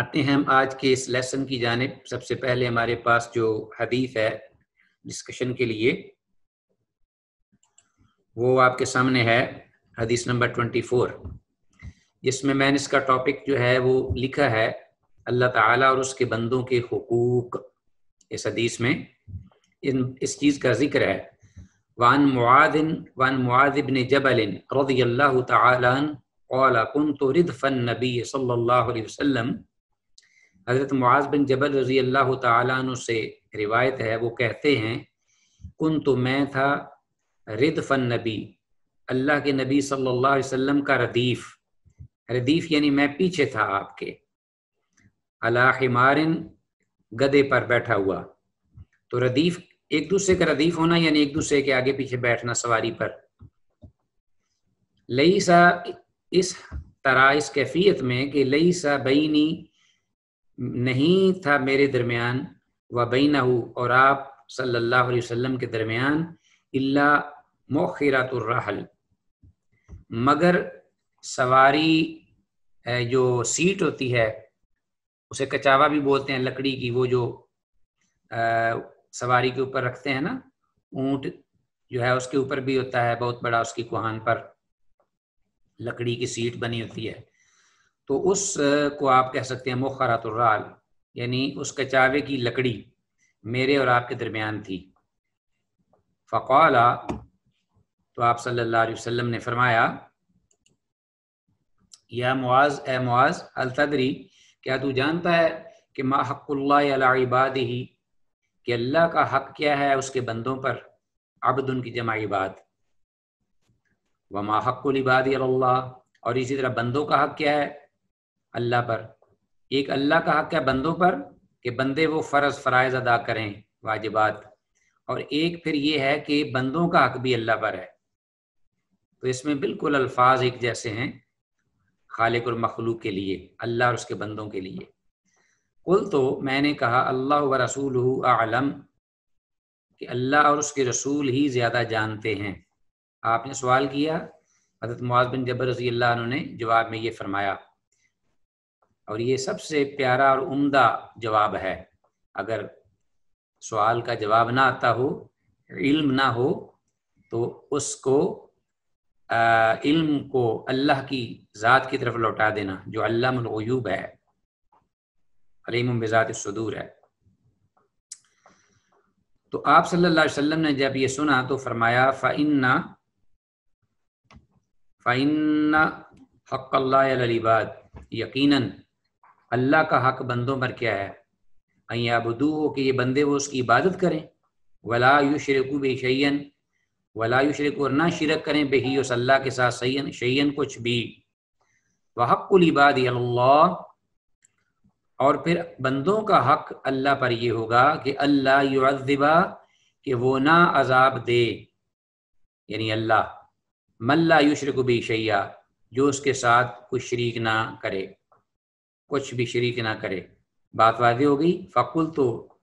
آتے ہیں ہم آج کے اس لیسن کی جانب۔ سب سے پہلے ہمارے پاس جو حدیث ہے ڈسکشن کے لیے وہ آپ کے سامنے ہے، حدیث نمبر 24، جس میں نے اس کا ٹاپک جو ہے وہ لکھا ہے اللہ تعالیٰ اور اس کے بندوں کے حقوق۔ اس حدیث میں اس چیز کا ذکر ہے۔ وعن معاذ بن جبل رضی اللہ تعالی عنہ قال كنت ردف النبی صلی اللہ علیہ وسلم، حضرت معاذ بن جبل رضی اللہ تعالیٰ عنہ سے روایت ہے، وہ کہتے ہیں کنت میں تھا ردف النبی، اللہ کے نبی صلی اللہ علیہ وسلم کا ردیف۔ ردیف یعنی میں پیچھے تھا آپ کے، علی حمار، گدے پر بیٹھا ہوا۔ تو ردیف ایک دوسرے کا ردیف ہونا یعنی ایک دوسرے کے آگے پیچھے بیٹھنا سواری پر۔ لیسا، اس طرح اس کیفیت میں کہ لیسا بینی، نہیں تھا میرے درمیان، و بینہ، اور آپ صلی اللہ علیہ وسلم کے درمیان، الا مؤخرۃ الرحل، مگر سواری جو سیٹ ہوتی ہے، اسے کچاوا بھی بولتے ہیں، لکڑی کی، وہ جو سواری کے اوپر رکھتے ہیں نا، اونٹ جو ہے اس کے اوپر بھی ہوتا ہے بہت بڑا، اس کی کوہان پر لکڑی کی سیٹ بنی ہوتی ہے، تو اس کو آپ کہہ سکتے ہیں مؤخرۃ الرحل، یعنی اس کچاوے کی لکڑی میرے اور آپ کے درمیان تھی۔ فقال، تو آپ صلی اللہ علیہ وسلم نے فرمایا، یا معاذ، اے معاذ، هل تدری، کیا تو جانتا ہے کہ ما حق اللہ علی عبادہ، کہ اللہ کا حق کیا ہے اس کے بندوں پر، عبد ان کی جمع عباد، وما حق العباد علی اللہ، اور اسی طرح بندوں کا حق کیا ہے اللہ پر۔ ایک اللہ کا حق ہے بندوں پر کہ بندے وہ فرائض ادا کریں، واجبات، اور ایک پھر یہ ہے کہ بندوں کا حق بھی اللہ پر ہے۔ تو اس میں بالکل الفاظ ایک جیسے ہیں خالق اور مخلوق کے لیے، اللہ اور اس کے بندوں کے لیے۔ قل، تو میں نے کہا، اللہ و رسولہ اعلم، کہ اللہ اور اس کے رسول ہی زیادہ جانتے ہیں۔ آپ نے سوال کیا، حضرت معاذ بن جبل رضی اللہ عنہ نے جواب میں یہ فرمایا، اور یہ سب سے پیارا اور عمدہ جواب ہے۔ اگر سوال کا جواب نہ آتا ہو، علم نہ ہو، تو اس کو علم کو اللہ کی ذات کی طرف لوٹا دینا، جو علام الغیوب ہے، علیم بذات الصدور ہے۔ تو آپ صلی اللہ علیہ وسلم نے جب یہ سنا تو فرمایا، فَإِنَّ حق اللہ علی العباد، یقیناً اللہ کا حق بندوں پر کیا ہے، ان یعبدوہ، کہ یہ بندے وہ اس کی عبادت کریں، ولا یشرکوا بہ شیئا، ولا یشرکوا، اور نہ شرک کریں، بہ اس اللہ کے ساتھ، شیئا کچھ بھی، وحق العباد علی اللہ، اور پھر بندوں کا حق اللہ پر یہ ہوگا کہ اللہ یعذبا، کہ وہ نہ عذاب دے، یعنی اللہ، من لا یشرک بہ شیئا، جو اس کے ساتھ کچھ شریک نہ کرے، کچھ بھی شریک نہ کرے۔ بات واضح ہو گئی۔ فقلت،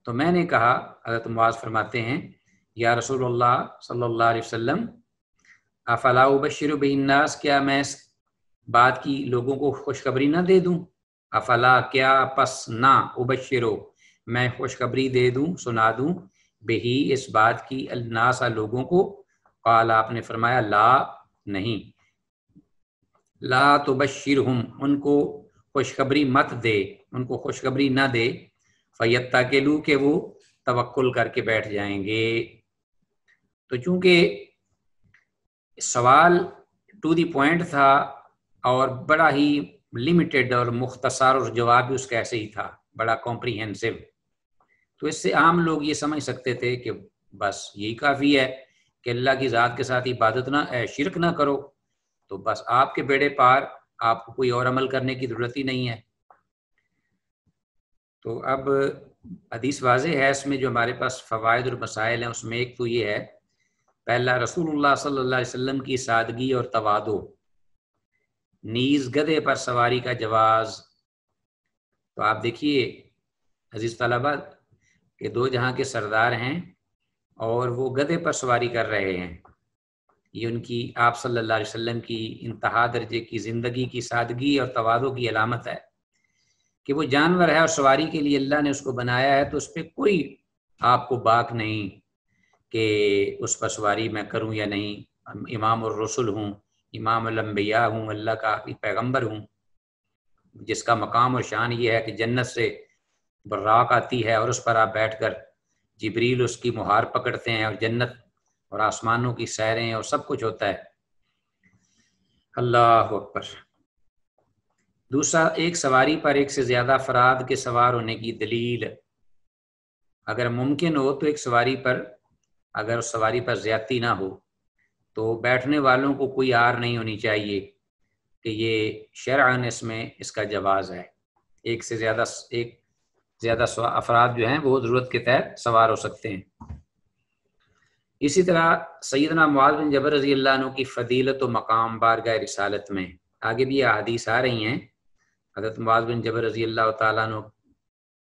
تو میں نے کہا، حضرت معاذ فرماتے ہیں، یا رسول اللہ صلی اللہ علیہ وسلم، افلا ابشر بہ الناس، کیا میں اس بات کی لوگوں کو خوشخبری نہ دے دوں، افلا، کیا، پس نہ، ابشرو، میں خوشخبری دے دوں، سنا دوں، بہی، اس بات کی، الناس، لوگوں کو۔ قال، آپ نے فرمایا، لا، نہیں، لا تبشرہم، ان کو خوشخبری مت دے، ان کو خوشخبری نہ دے، فیتکلوا، کہ وہ توکل کر کے بیٹھ جائیں گے۔ تو چونکہ سوال ٹو دی پوائنٹ تھا اور بڑا ہی لمیٹڈ اور مختصر، اور جواب بھی اس کا ایسے ہی تھا، بڑا کمپریہنسو، تو اس سے عام لوگ یہ سمجھ سکتے تھے کہ بس یہی کافی ہے کہ اللہ کی ذات کے ساتھ عبادت نہ، شرک نہ کرو، تو بس آپ کے بیڑے پار، آپ کو کوئی اور عمل کرنے کی ضرورت ہی نہیں ہے۔ تو اب حدیث واضح ہے، اس میں جو ہمارے پاس فوائد اور مسائل ہیں، اس میں ایک تو یہ ہے، پہلا، رسول اللہ صلی اللہ علیہ وسلم کی سادگی اور تواضع، نیز گدھے پر سواری کا جواز۔ تو آپ دیکھیے عزیز طلبہ کہ دو جہاں کے سردار ہیں اور وہ گدھے پر سواری کر رہے ہیں، یہ ان کی، آپ صلی اللہ علیہ وسلم کی انتہا درجے کی زندگی کی سادگی اور تواضع کی علامت ہے کہ وہ جانور ہے اور سواری کے لیے اللہ نے اس کو بنایا ہے، تو اس پہ کوئی آپ کو باک نہیں کہ اس پر سواری میں کروں یا نہیں۔ امام الرسل ہوں، امام الانبیاء ہوں، اللہ کا آخری پیغمبر ہوں، جس کا مقام اور شان یہ ہے کہ جنت سے براق آتی ہے اور اس پر آپ بیٹھ کر جبریل اس کی مہار پکڑتے ہیں، اور جنت اور آسمانوں کی سیریں اور سب کچھ ہوتا ہے۔ اللہ اکبر۔ دوسرا، ایک سواری پر ایک سے زیادہ افراد کے سوار ہونے کی دلیل، اگر ممکن ہو تو ایک سواری پر، اگر اس سواری پر زیادتی نہ ہو تو بیٹھنے والوں کو کوئی آر نہیں ہونی چاہیے کہ یہ شرعاً اس میں اس کا جواز ہے۔ ایک سے زیادہ افراد جو ہیں وہ ضرورت کے تحت سوار ہو سکتے ہیں۔ اسی طرح سیدنا معاذ بن جبل رضی اللہ عنہ کی فضیلت و مقام بارگاہ رسالت میں، آگے بھی احادیث آ رہی ہیں، حضرت معاذ بن جبل رضی اللہ تعالیٰ عنہ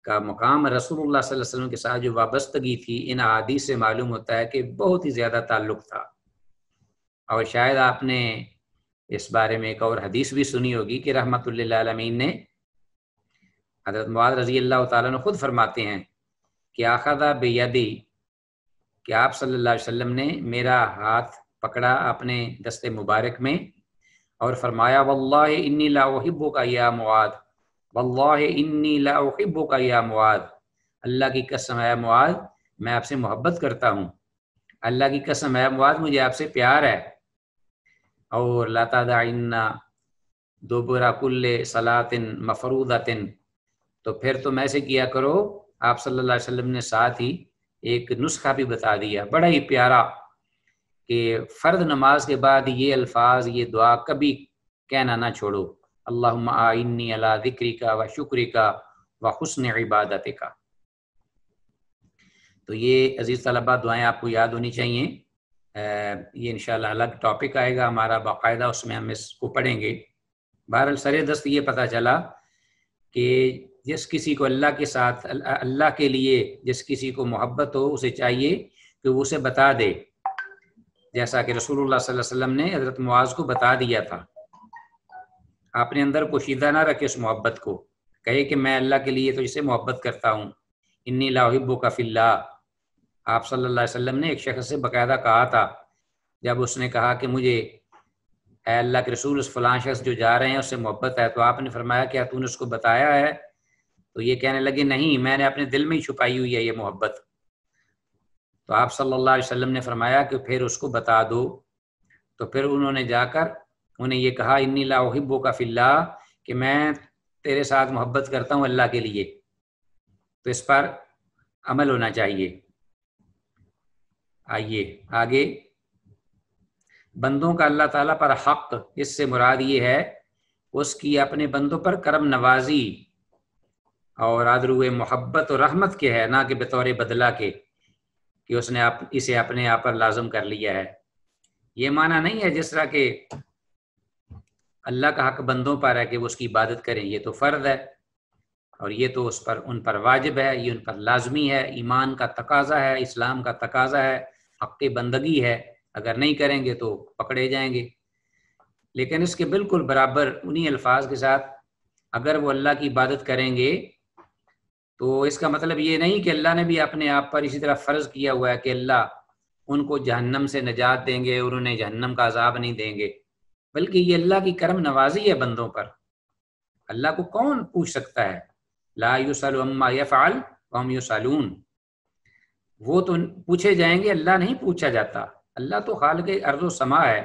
کا مقام رسول اللہ صلی اللہ علیہ وسلم کے ساتھ جو وابستگی تھی، ان احادیث سے معلوم ہوتا ہے کہ بہت ہی زیادہ تعلق تھا۔ اور شاید آپ نے اس بارے میں ایک اور حدیث بھی سنی ہوگی کہ رحمت للعالمین نے، حضرت معاذ رضی اللہ تعالیٰ عنہ خود فرماتے ہیں کہ اخذ بیدی، کہ آپ صلی اللہ علیہ وسلم نے میرا ہاتھ پکڑا اپنے دست مبارک میں اور فرمایا واللہ انی لا احبک یا معاذ، واللہ انی لا احبک یا معاذ، اللہ کی قسم ہے معاذ میں آپ سے محبت کرتا ہوں، اللہ کی قسم ہے معاذ مجھے آپ سے پیار ہے۔ اور لا تدعن دبر کل صلاۃ مفروضۃ، تو پھر تم ایسے کیا کرو۔ آپ صلی اللہ علیہ وسلم نے ساتھ ہی ایک نسخہ بھی بتا دیا بڑا ہی پیارا، کہ فرض نماز کے بعد یہ الفاظ، یہ دعا کبھی کہنا نہ چھوڑو، اللہم اعنی علی ذکرک و شکرک و حسن عبادتک۔ تو یہ عزیز طلبہ دعائیں آپ کو یاد ہونی چاہیے۔ یہ انشاءاللہ الگ ٹاپک آئے گا ہمارا باقاعدہ، اس میں ہم اس کو پڑھیں گے۔ بہرحال سر دست یہ پتہ چلا کہ جس کسی کو اللہ کے ساتھ، اللہ کے لیے جس کسی کو محبت ہو، اسے چاہیے کہ وہ اسے بتا دے، جیسا کہ رسول اللہ صلی اللہ علیہ وسلم نے حضرت معاذ کو بتا دیا تھا۔ اپنے اندر پوشیدہ نہ رکھے اس محبت کو، کہے کہ میں اللہ کے لیے تو اسے محبت کرتا ہوں، انی لا احبک فی اللہ۔ آپ صلی اللہ علیہ وسلم نے ایک شخص سے باقاعدہ کہا تھا، جب اس نے کہا کہ مجھے اے اللہ کے رسول اس فلاں شخص جو جا رہے ہیں اس سے محبت ہے، تو آپ نے فرمایا کیا تو نے اس کو بتایا ہے؟ تو یہ کہنے لگے نہیں، میں نے اپنے دل میں ہی چھپائی ہوئی ہے یہ محبت۔ تو آپ صلی اللہ علیہ وسلم نے فرمایا کہ پھر اس کو بتا دو۔ تو پھر انہوں نے جا کر انہیں یہ کہا انی لا احبک فی اللہ، کہ میں تیرے ساتھ محبت کرتا ہوں اللہ کے لیے۔ تو اس پر عمل ہونا چاہیے۔ آئیے آگے، بندوں کا اللہ تعالیٰ پر حق، اس سے مراد یہ ہے اس کی اپنے بندوں پر کرم نوازی اور آدرو محبت و رحمت کے ہے، نہ کہ بطور بدلہ کے کہ اس نے اسے اپنے آپ پر لازم کر لیا ہے۔ یہ معنی نہیں ہے جس طرح کہ اللہ کا حق بندوں پر ہے کہ وہ اس کی عبادت کریں، یہ تو فرض ہے اور یہ تو ان پر واجب ہے، یہ ان پر لازمی ہے، ایمان کا تقاضا ہے، اسلام کا تقاضا ہے، حق بندگی ہے، اگر نہیں کریں گے تو پکڑے جائیں گے۔ لیکن اس کے بالکل برابر انہی الفاظ کے ساتھ اگر وہ اللہ کی عبادت کریں گے تو اس کا مطلب یہ نہیں کہ اللہ نے بھی اپنے آپ پر اسی طرح فرض کیا ہوا ہے کہ اللہ ان کو جہنم سے نجات دیں گے اور انہیں جہنم کا عذاب نہیں دیں گے، بلکہ یہ اللہ کی کرم نوازی ہے بندوں پر۔ اللہ کو کون پوچھ سکتا ہے؟ لا یسأل عما یفعل وهم یسألون، وہ تو پوچھے جائیں گے، اللہ نہیں پوچھا جاتا۔ اللہ تو خالق ارض و سما ہے،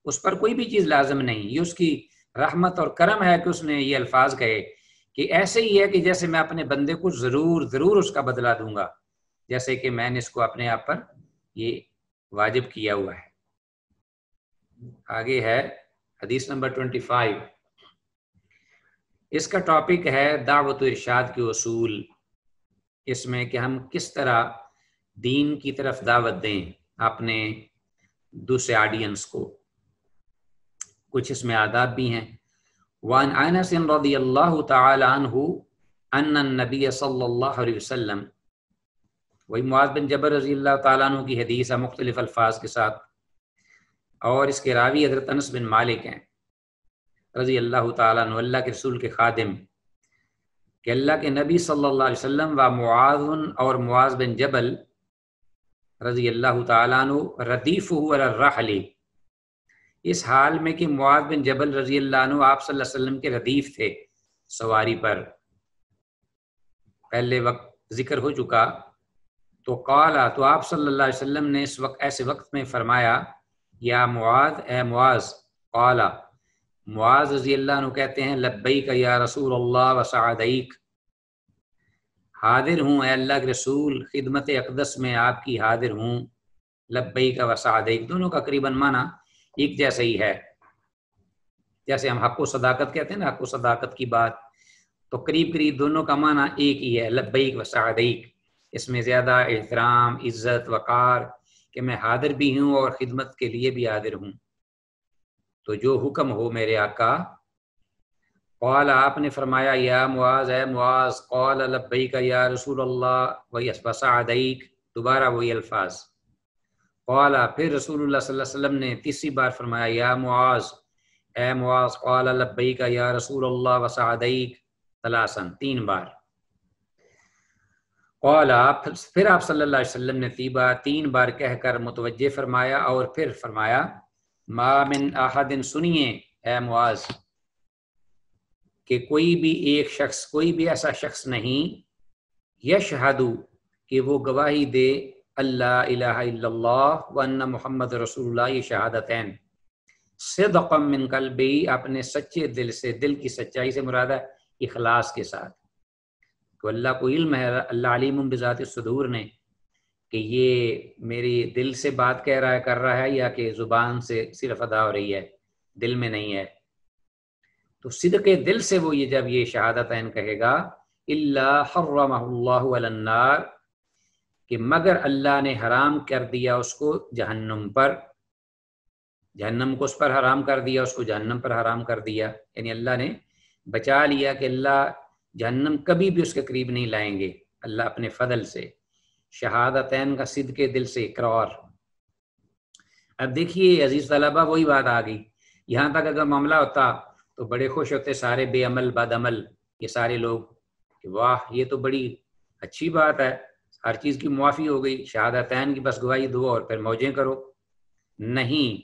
اس پر کوئی بھی چیز لازم نہیں، یہ اس کی رحمت اور کرم ہے کہ اس نے یہ الفاظ کہے کہ ایسے ہی ہے کہ جیسے میں اپنے بندے کو ضرور اس کا بدلہ دوں گا، جیسے کہ میں نے اس کو اپنے آپ پر یہ واجب کیا ہوا ہے۔ آگے ہے حدیث نمبر 25، اس کا ٹاپک ہے دعوت و ارشاد کے اصول، اس میں کہ ہم کس طرح دین کی طرف دعوت دیں اپنے دوسرے آڈینس کو۔ کچھ اس میں آداب بھی ہیں۔ وعن انس رضی اللہ تعالی عنہ ان النبی صلی اللہ علیہ وسلم، وہی معاذ بن جبل رضی اللہ تعالیٰ عنہ کی حدیث ہے مختلف الفاظ کے ساتھ، اور اس کے راوی حضرت انس بن مالک ہیں رضی اللہ تعالیٰ عنہ، اللہ کے رسول کے خادم۔ کہ اللہ کے نبی صلی اللہ علیہ وسلم و معاذ اور معاذ بن جبل رضی اللہ تعالیٰ عنہ ردیفہ علی الرحل، اس حال میں کہ معاذ بن جبل رضی اللہ عنہ آپ صلی اللہ علیہ وسلم کے ردیف تھے، سواری پر، پہلے وقت ذکر ہو چکا۔ تو قالا، تو آپ صلی اللہ علیہ وسلم نے اس وقت ایسے وقت میں فرمایا، یا معاذ، اے معاذ، قالا، معاذ رضی اللہ عنہ کہتے ہیں لبیک یا رسول اللہ و سعدیک، حاضر ہوں اے اللہ کے رسول، خدمت اقدس میں آپ کی حاضر ہوں، لبیک و سعدیک، دونوں کا قریباً معنی ایک جیسا ہی ہے، جیسے ہم حق و صداقت کہتے ہیں نا، حق و صداقت کی بات، تو قریب قریب دونوں کا معنی ایک ہی ہے، لبیک و سعدیک، اس میں زیادہ احترام، عزت، وقار کہ میں حاضر بھی ہوں اور خدمت کے لیے بھی حاضر ہوں، تو جو حکم ہو میرے آقا۔ قال، آپ نے فرمایا، یا معاذ، اے معاذ، قال لبیک یا رسول اللہ و سعدیک، دوبارہ وہی الفاظ، قال، پھر رسول اللہ صلی اللہ علیہ وسلم نے تیسری بار فرمایا، یا معاذ، اے معاذ، قال لبیک یا رسول اللہ و سعدیک، ثلاثاً، 3 بار۔ قال، پھر آپ صلی اللہ علیہ وسلم نے 3 بار کہہ کر متوجہ فرمایا، اور پھر فرمایا، ما من احد، سنیے اے معاذ، کہ کوئی بھی ایک شخص، کوئی بھی ایسا شخص نہیں، یشہد، کہ وہ گواہی دے، اللہ الہ الا اللہ وان محمد رسول اللہ، یہ شہادتین، صدقا من قلبی، اپنے سچے دل سے، دل کی سچائی سے مراد ہے اخلاص کے ساتھ، تو اللہ کو علم ہے، اللہ علیم بذات الصدور نے، کہ یہ میری دل سے بات کہہ رہا ہے، کر رہا ہے، یا کہ زبان سے صرف ادا ہو رہی ہے، دل میں نہیں ہے، تو صدق دل سے وہ یہ جب یہ شہادتین کہے گا، الا حرمہ اللہ علی النار، کہ مگر اللہ نے حرام کر دیا اس کو جہنم پر، جہنم کو اس پر حرام کر دیا، اس کو جہنم پر حرام کر دیا، یعنی اللہ نے بچا لیا کہ اللہ جہنم کبھی بھی اس کے قریب نہیں لائیں گے، اللہ اپنے فضل سے، شہادتین کا صدق دل سے اقرار۔ اب دیکھیے عزیز طلبہ، وہی بات آ گئی، یہاں تک اگر معاملہ ہوتا تو بڑے خوش ہوتے سارے بے عمل بد عمل یہ سارے لوگ کہ واہ یہ تو بڑی اچھی بات ہے، ہر چیز کی معافی ہو گئی، شہادتین کی بس گواہی دو اور پھر موجیں کرو۔ نہیں،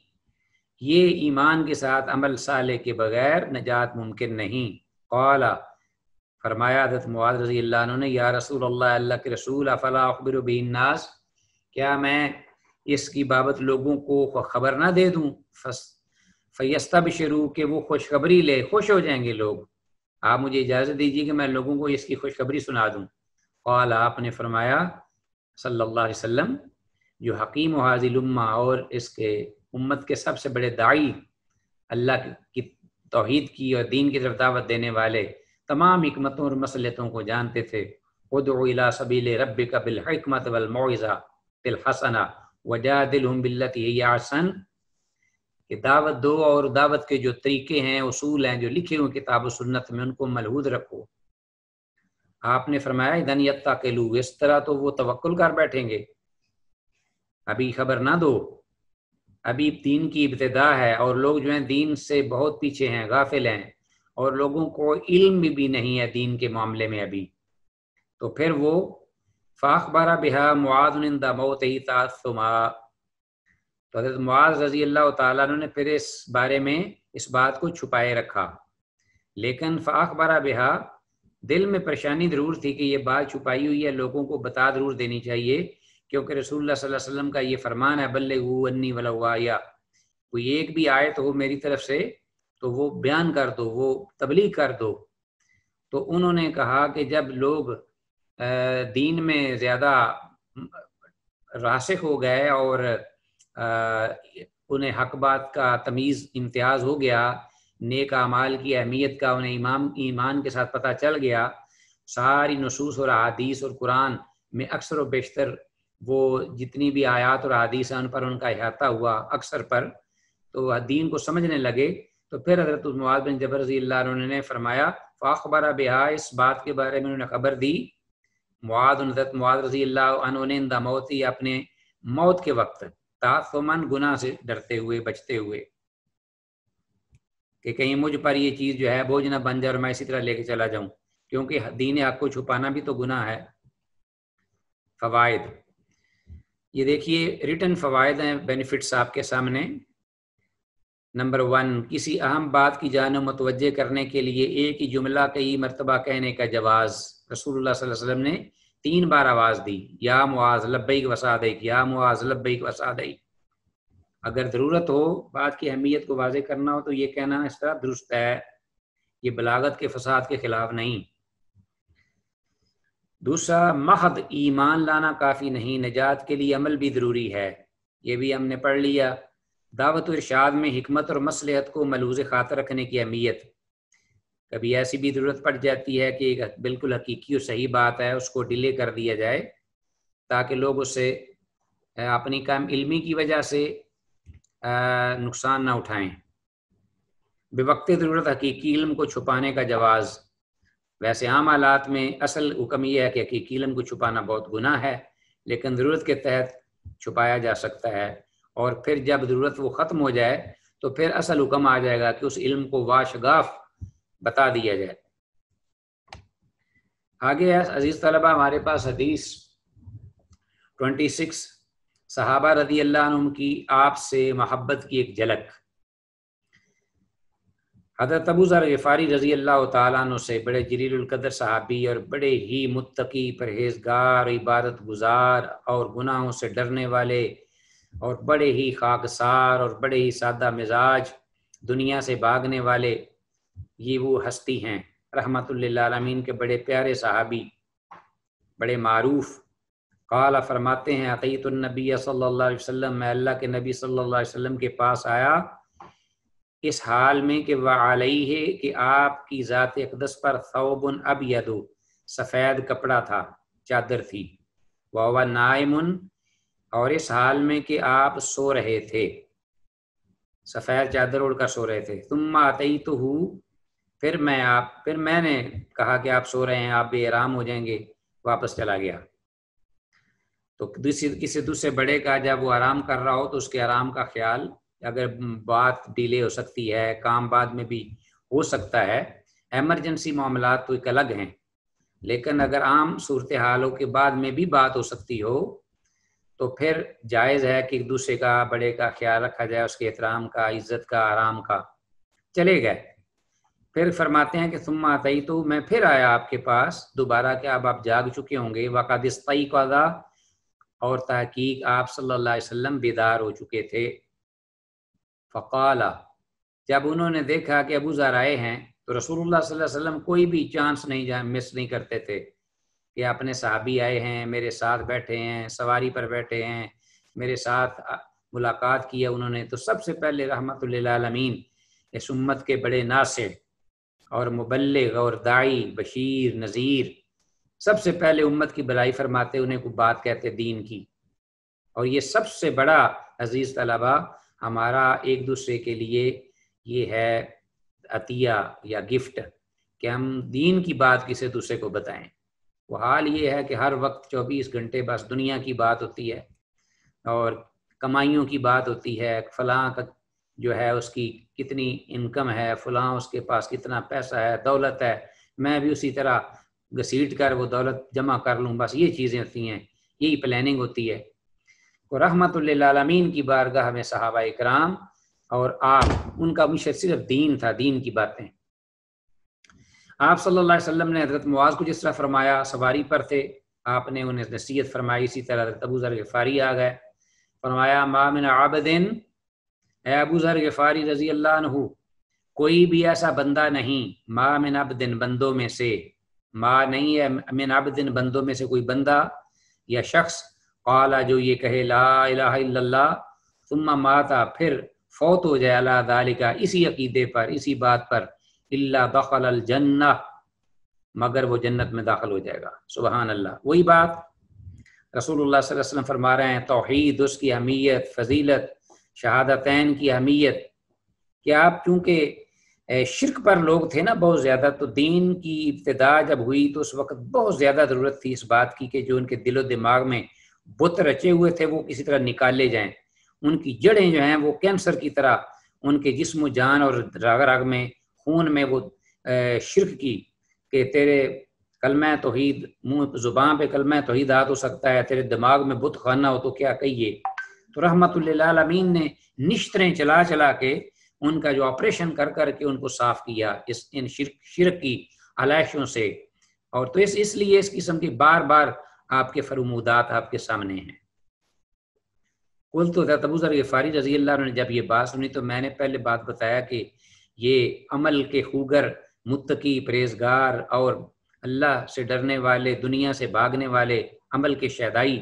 یہ ایمان کے ساتھ عمل صالح کے بغیر نجات ممکن نہیں۔ قال، فرمایا حضرت معاذ رضی اللہ عنہ نے، یا رسول اللہ، اللہ کے رسول، افلا اخبر به الناس، کیا میں اس کی بابت لوگوں کو خبر نہ دے دوں، فیستبشروا، کہ وہ خوشخبری لے، خوش ہو جائیں گے لوگ، آپ مجھے اجازت دیجیے کہ میں لوگوں کو اس کی خوشخبری سنا دوں۔ قال، آپ نے فرمایا صلی اللہ علیہ وسلم، جو حکیم و حاضر الامہ، اور اس کے امت کے سب سے بڑے داعی، اللہ کی توحید کی اور دین کی طرف دعوت دینے والے، تمام حکمتوں اور مصلحتوں کو جانتے تھے، ادعو الی سبیل ربک بالحکمۃ والموعظۃ الحسنہ وجادلہم باللتی ہی احسن، کہ دعوت دو اور دعوت کے جو طریقے ہیں، اصول ہیں جو لکھے ہوئے کتاب و سنت میں، ان کو ملحوظ رکھو۔ آپ نے فرمایا اذن یتقلوا، اس طرح تو وہ توکل کر بیٹھیں گے، ابھی خبر نہ دو، ابھی دین کی ابتدا ہے، اور لوگ جو ہیں دین سے بہت پیچھے ہیں، غافل ہیں، اور لوگوں کو علم بھی نہیں ہے دین کے معاملے میں ابھی، تو پھر وہ فاخبر بها معاذ عند موته تعثما، تو حضرت معاذ رضی اللہ تعالیٰ عنہ نے پھر اس بارے میں اس بات کو چھپائے رکھا، لیکن فاخبر بها، دل میں پریشانی ضرور تھی کہ یہ بات چھپائی ہوئی ہے، لوگوں کو بتا ضرور دینی چاہیے، کیونکہ رسول اللہ صلی اللہ علیہ وسلم کا یہ فرمان ہے، بلغوا انی ولو آیہ، کوئی ایک بھی آیت ہو میری طرف سے تو وہ بیان کر دو، وہ تبلیغ کر دو۔ تو انہوں نے کہا کہ جب لوگ دین میں زیادہ راسخ ہو گئے اور انہیں حق بات کا تمیز امتیاز ہو گیا، نیک اعمال کی اہمیت کا انہیں ایمان کے ساتھ پتہ چل گیا، ساری نصوص اور احادیث اور قرآن میں اکثر و بیشتر وہ جتنی بھی آیات اور احادیث ہیں ان پر ان کا احاطہ ہوا اکثر پر، تو دین کو سمجھنے لگے، تو پھر حضرت معاذ بن جبل رضی اللہ عنہ نے فرمایا فاخبر بہا، اس بات کے بارے میں انہوں نے خبر دی، حضرت معاذ رضی اللہ عنہ نے عند موتی، اپنے موت کے وقت، تعصماً، گناہ سے ڈرتے ہوئے، بچتے ہوئے، کہ کہیں مجھ پر یہ چیز جو ہے بوجھ نہ بن جائے اور میں اسی طرح لے کے چلا جاؤں، کیونکہ دین حق کو چھپانا بھی تو گناہ ہے۔ فوائد، یہ دیکھیے ریٹن فوائد ہیں، بینیفٹس آپ کے سامنے۔ نمبر 1، کسی اہم بات کی جانب متوجہ کرنے کے لیے ایک ہی جملہ کئی مرتبہ کہنے کا جواز۔ رسول اللہ صلی اللہ علیہ وسلم نے 3 بار آواز دی، یا معاذ لبیک وسعدیک، یا معاذ لبیک وسعدیک۔ اگر ضرورت ہو بات کی اہمیت کو واضح کرنا ہو تو یہ کہنا اس طرح درست ہے، یہ بلاغت کے فساد کے خلاف نہیں۔ دوسرا، محض ایمان لانا کافی نہیں، نجات کے لیے عمل بھی ضروری ہے، یہ بھی ہم نے پڑھ لیا۔ دعوت و ارشاد میں حکمت اور مصلحت کو ملحوظ خاطر رکھنے کی اہمیت۔ کبھی ایسی بھی ضرورت پڑ جاتی ہے کہ ایک بالکل حقیقی اور صحیح بات ہے اس کو ڈیلے کر دیا جائے تاکہ لوگ اس سے اپنی کم علمی کی وجہ سے نقصان نہ اٹھائیں۔ بے وقت ضرورت حقیقی علم کو چھپانے کا جواز۔ ویسے عام حالات میں اصل حکم یہ ہے کہ حقیقی علم کو چھپانا بہت گناہ ہے، لیکن ضرورت کے تحت چھپایا جا سکتا ہے، اور پھر جب ضرورت وہ ختم ہو جائے تو پھر اصل حکم آ جائے گا کہ اس علم کو واشگاف بتا دیا جائے۔ آگے عزیز طلبہ ہمارے پاس حدیث 26، صحابہ رضی اللہ عنہم کی آپ سے محبت کی ایک جھلک۔ حضرت ابو ذر غفاری رضی اللہ تعالیٰ عنہ سے، بڑے جلیل القدر صحابی اور بڑے ہی متقی، پرہیزگار، عبادت گزار اور گناہوں سے ڈرنے والے اور بڑے ہی خاکسار اور بڑے ہی سادہ مزاج، دنیا سے بھاگنے والے، یہ وہ ہستی ہیں رحمت للعالمین کے بڑے پیارے صحابی، بڑے معروف۔ قال، فرماتے ہیں، اتیت النبی صلی اللہ علیہ وسلم، میں اللہ کے نبی صلی اللہ علیہ وسلم کے پاس آیا، اس حال میں کہ وعلیہ، کہ آپ کی ذات اقدس پر ثوب ابید، سفید کپڑا تھا، چادر تھی، وہو نائم، اور اس حال میں کہ آپ سو رہے تھے، سفید چادر اوڑھ کر سو رہے تھے۔ ثم اتیتہ، پھر میں نے کہا کہ آپ سو رہے ہیں، آپ بے آرام ہو جائیں گے، واپس چلا گیا۔ تو کسی دوسرے بڑے کا جب وہ آرام کر رہا ہو تو اس کے آرام کا خیال، اگر بات ڈیلے ہو سکتی ہے، کام بعد میں بھی ہو سکتا ہے، ایمرجنسی معاملات تو ایک الگ ہیں، لیکن اگر عام صورتحالوں کے بعد میں بھی بات ہو سکتی ہو تو پھر جائز ہے کہ ایک دوسرے کا، بڑے کا خیال رکھا جائے، اس کے احترام کا، عزت کا، آرام کا۔ چلے گئے۔ پھر فرماتے ہیں کہ ثم اتیت، میں پھر آیا آپ کے پاس دوبارہ، کہ اب آپ جاگ چکے ہوں گے، وقد استیقظ، اور تحقیق آپ صلی اللہ علیہ وسلم بیدار ہو چکے تھے۔ فقال، جب انہوں نے دیکھا کہ ابو ذر آئے ہیں تو رسول اللہ صلی اللہ علیہ وسلم کوئی بھی چانس مس نہیں کرتے تھے کہ اپنے صحابی آئے ہیں، میرے ساتھ بیٹھے ہیں، سواری پر بیٹھے ہیں، میرے ساتھ ملاقات کی ہے انہوں نے، تو سب سے پہلے رحمت للعالمین، اس امت کے بڑے ناصح اور مبلغ اور داعی، بشیر نذیر، سب سے پہلے امت کی بھلائی فرماتے، انہیں کوئی بات کہتے دین کی۔ اور یہ سب سے بڑا عزیز طلبہ ہمارا ایک دوسرے کے لیے یہ ہے عطیہ یا گفٹ، کہ ہم دین کی بات کسی دوسرے کو بتائیں۔ وہ حال یہ ہے کہ ہر وقت 24 گھنٹے بس دنیا کی بات ہوتی ہے اور کمائیوں کی بات ہوتی ہے، فلاں کا جو ہے اس کی کتنی انکم ہے، فلاں اس کے پاس کتنا پیسہ ہے، دولت ہے، میں بھی اسی طرح گھسیٹ کر وہ دولت جمع کر لوں، بس یہ چیزیں ہوتی ہیں، یہی پلاننگ ہوتی ہے۔ تو رحمت للعالمین کی بارگاہ میں صحابہ اکرام اور آپ، ان کا مشن صرف دین تھا، دین کی باتیں۔ آپ صلی اللہ علیہ وسلم نے حضرت معاذ کو جس طرح فرمایا، سواری پر تھے، آپ نے انہیں نصیحت فرمائی، اسی طرح حضرت ابو ذر غفاری آ گئے، فرمایا ما من عبد، اے ابو ذر غفاری رضی اللہ عنہ، کوئی بھی ایسا بندہ نہیں، ما من عبد، بندوں میں سے، ما نہیں ہے من عبد، بندوں میں سے کوئی بندہ یا شخص، قال، جو یہ کہے لا الہ الا اللہ، ثم مات، پھر فوت ہو جائے، علی ذالک، اسی عقیدے پر، اسی بات پر، الا دخل الجنہ، مگر وہ جنت میں داخل ہو جائے گا۔ سبحان اللہ۔ وہی بات رسول اللہ صلی اللہ علیہ وسلم فرما رہے ہیں، توحید، اس کی اہمیت، فضیلت، شہادتین کی اہمیت، کہ آپ چونکہ شرک پر لوگ تھے نا بہت زیادہ، تو دین کی ابتدا جب ہوئی تو اس وقت بہت زیادہ ضرورت تھی اس بات کی کہ جو ان کے دل و دماغ میں بت رچے ہوئے تھے وہ کسی طرح نکالے جائیں، ان کی جڑیں جو ہیں وہ کینسر کی طرح ان کے جسم و جان اور رگ رگ میں، خون میں وہ شرک کی کہ تیرے کلمہ توحید منہ زبان پہ کلمہ توحید آ تو سکتا ہے، تیرے دماغ میں بت خانہ ہو تو کیا کہیے۔ تو رحمت للعالمین نے نشتریں چلا چلا کے ان کا جو آپریشن کر کر کے ان کو صاف کیا ان شرک کی علائشوں سے، اور تو اس لیے اس قسم کی بار بار آپ کے فرمودات آپ کے سامنے ہیں۔ کل تو حضرت ابو ذر غفاری رضی اللہ عنہ نے جب یہ بات سنی تو میں نے پہلے بات بتایا کہ یہ عمل کے خوگر، متقی، پرہیزگار اور اللہ سے ڈرنے والے، دنیا سے بھاگنے والے، عمل کے شہدائی،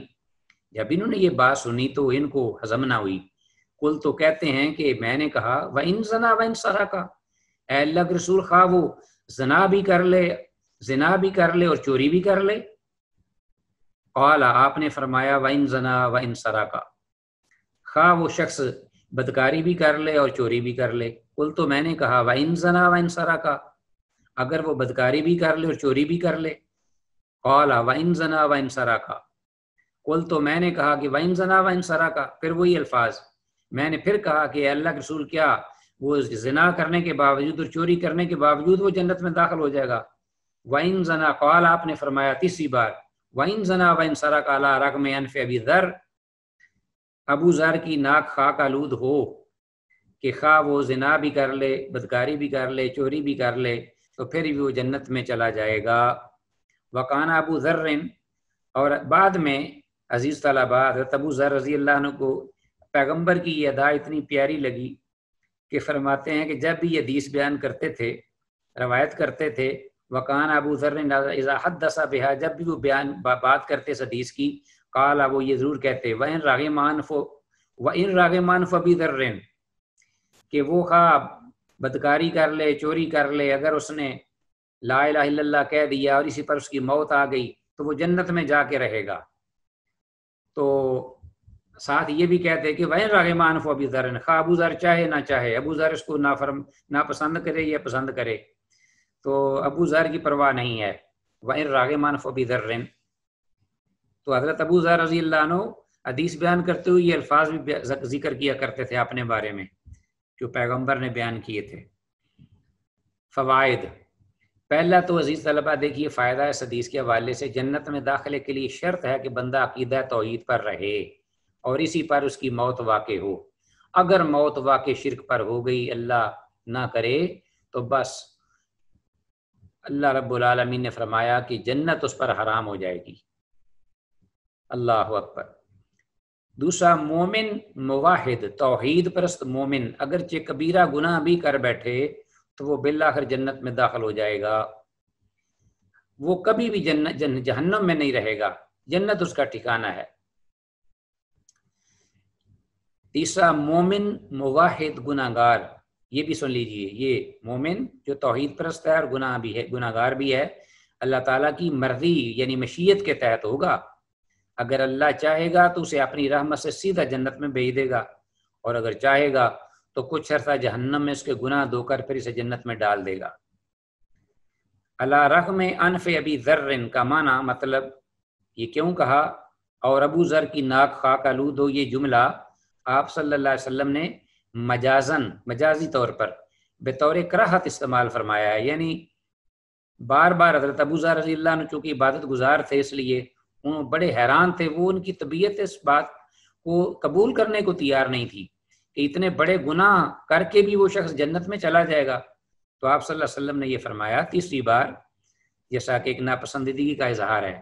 جب انہوں نے یہ بات سنی تو ان کو ہضم نہ ہوئی۔ کل تو کہتے ہیں کہ میں نے کہا وَإِن زَنَا وَإِن سَرَقَ، اے اللہ کے رسول خواہ وہ زنا بھی کر لے اور چوری بھی کر لے۔ قال، آپ نے فرمایا وَإِن زَنَا وَإِن سَرَقَ، خواہ وہ شخص بدکاری بھی کر لے اور چوری بھی کر لے۔ کل تو میں نے کہا وَإِن زَنَا وَإِن سَرَقَ، اگر وہ بدکاری بھی کر لے اور چوری بھی کر لے۔ قال وَإِن زَنَا وَإِن سَرَقَ، کل تو میں نے کہا کہ وَإِن زَنَا وَإِن سَرَقَ، پھر وہی الفاظ میں نے پھر کہا کہ اللہ کے رسول کیا وہ زنا کرنے کے باوجود اور چوری کرنے کے باوجود وہ جنت میں داخل ہو جائے گا؟ وَإِن زَنَا، قال، آپ نے فرمایا تیسری بار وَإِن زَنَا وَإِن سَرَقَ عَلَىٰ رَغْمِ أَنْفِ أَبِي ذَرٍ، ابو ذر کی ناک خاک آلود ہو کہ خواہ وہ زنا بھی کر لے، بدکاری بھی کر لے، چوری بھی کر لے، تو پھر بھی وہ جنت میں چلا جائے گا۔ وَقَانَ ابو ذر، اور بعد میں عزیز طلباء حضرت ابو ذر رضی اللہ عنہ کو پیغمبر کی یہ ادا اتنی پیاری لگی کہ فرماتے ہیں کہ جب بھی یہ حدیث بیان کرتے تھے، روایت کرتے تھے، وَقَانَ ابو ذر اذا حدث بها، جب بھی وہ بات کرتے اس حدیث کی، قال، وہ یہ ضرور کہتے وَإِن رَغِمَ أَنْفُ أَبِي ذَرٍ، کہ وہ خواہ بدکاری کر لے، چوری کر لے، اگر اس نے لا الہ الا اللہ کہہ دیا اور اسی پر اس کی موت آ گئی تو وہ جنت میں جا کے رہے گا۔ تو ساتھ یہ بھی کہتے کہ وَإِن رَغِمَ أَنْفُ أَبِي ذَرٍ، خواہ ابو ذر چاہے نہ چاہے، ابو ذر اس کو ناپسند کرے یا پسند کرے، تو ابو ذر کی پرواہ نہیں ہے۔ وَإِن رَغِمَ أَنْفُ أَبِي ذَرٍ، تو حضرت ابو ذر رضی اللہ عنہ حدیث بیان کرتے ہوئے یہ الفاظ بھی ذکر کیا کرتے تھے اپنے بارے میں جو پیغمبر نے بیان کیے تھے۔ فوائد، پہلا تو عزیز طلبہ دیکھیے فائدہ اس حدیث کے حوالے سے، جنت میں داخلے کے لیے شرط ہے کہ بندہ عقیدہ توحید پر رہے اور اسی پر اس کی موت واقع ہو۔ اگر موت واقع شرک پر ہو گئی، اللہ نہ کرے، تو بس اللہ رب العالمین نے فرمایا کہ جنت اس پر حرام ہو جائے گی۔ اللہ اکبر۔ دوسرا، مومن موحد توحید پرست مومن اگرچہ کبیرہ گناہ بھی کر بیٹھے تو وہ بالآخر جنت میں داخل ہو جائے گا، وہ کبھی بھی جہنم میں نہیں رہے گا، جنت اس کا ٹھکانہ ہے۔ تیسرا، مومن موحد گناہگار، یہ بھی سن لیجئے، یہ مومن جو توحید پرست ہے اور گناہ گار بھی ہے، اللہ تعالیٰ کی مرضی یعنی مشیت کے تحت ہوگا۔ اگر اللہ چاہے گا تو اسے اپنی رحمت سے سیدھا جنت میں بھیج دے گا، اور اگر چاہے گا تو کچھ عرصہ جہنم میں اس کے گناہ دھو کر پھر اسے جنت میں ڈال دے گا۔ علی رغم انف ابی ذر کا معنی، مطلب یہ کیوں کہا اور ابو ذر کی ناک خاک آلود ہو، یہ جملہ آپ صلی اللہ علیہ وسلم نے مجازی طور پر بطور کراہت استعمال فرمایا ہے، یعنی بار بار حضرت ابو ذر رضی اللہ عنہ چونکہ عبادت گزار تھے اس لیے وہ بڑے حیران تھے، وہ ان کی طبیعت اس بات کو قبول کرنے کو تیار نہیں تھی کہ اتنے بڑے گناہ کر کے بھی وہ شخص جنت میں چلا جائے گا۔ تو آپ صلی اللہ علیہ وسلم نے یہ فرمایا تیسری بار، جیسا کہ ایک ناپسندیدگی کا اظہار ہے،